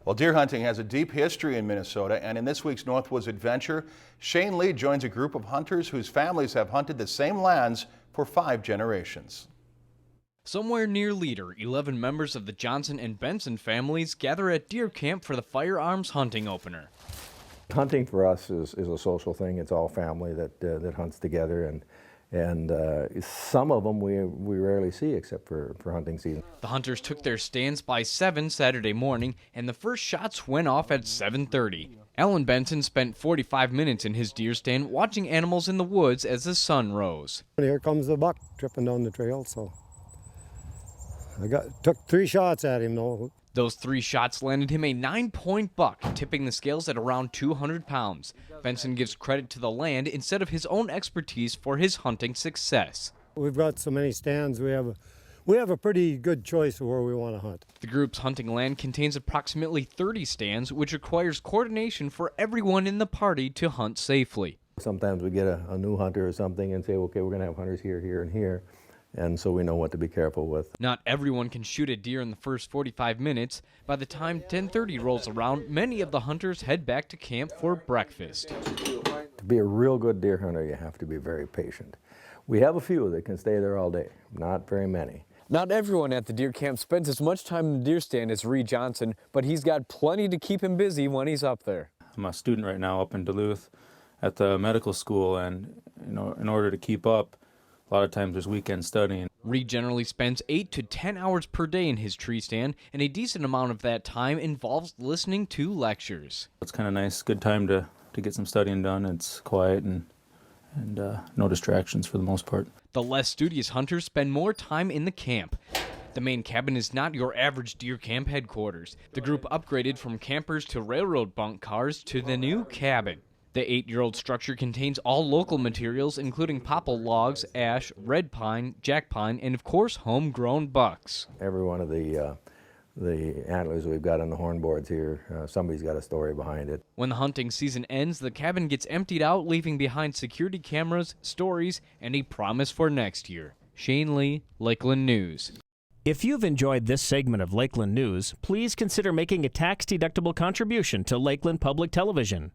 Well, deer hunting has a deep history in Minnesota, and in this week's Northwoods adventure, Shane Lee joins a group of hunters whose families have hunted the same lands for 5 generations. Somewhere near Leader, 11 members of the Johnson and Benson families gather at deer camp for the firearms hunting opener. Hunting for us is a social thing. It's all family that hunts together, and some of them we rarely see except for hunting season. The hunters took their stands by 7 Saturday morning, and the first shots went off at 7:30. Alan Benson spent 45 minutes in his deer stand watching animals in the woods as the sun rose. Here comes the buck tripping down the trail, so took 3 shots at him though. Those 3 shots landed him a 9-point buck, tipping the scales at around 200 pounds. Benson gives credit to the land instead of his own expertise for his hunting success. We've got so many stands, we have a pretty good choice of where we want to hunt. The group's hunting land contains approximately 30 stands, which requires coordination for everyone in the party to hunt safely. Sometimes we get a new hunter or something and say, okay, we're going to have hunters here, here, and here. And so we know what to be careful with. Not everyone can shoot a deer in the first 45 minutes. By the time 10:30 rolls around, many of the hunters head back to camp for breakfast. To be a real good deer hunter, you have to be very patient. We have a few that can stay there all day, not very many. Not everyone at the deer camp spends as much time in the deer stand as Reed Johnson, but he's got plenty to keep him busy when he's up there. I'm a student right now up in Duluth at the medical school, and in order to keep up, a lot of times there's weekend studying. Reed generally spends 8 to 10 hours per day in his tree stand, and a decent amount of that time involves listening to lectures. It's kind of nice, good time to get some studying done. It's quiet and no distractions for the most part. The less studious hunters spend more time in the camp. The main cabin is not your average deer camp headquarters. The group upgraded from campers to railroad bunk cars to the new cabin. The 8-year-old structure contains all local materials, including popple logs, ash, red pine, jack pine, and of course, homegrown bucks. Every one of the antlers we've got on the horn boards here, somebody's got a story behind it. When the hunting season ends, the cabin gets emptied out, leaving behind security cameras, stories, and a promise for next year. Shane Lee, Lakeland News. If you've enjoyed this segment of Lakeland News, please consider making a tax-deductible contribution to Lakeland Public Television.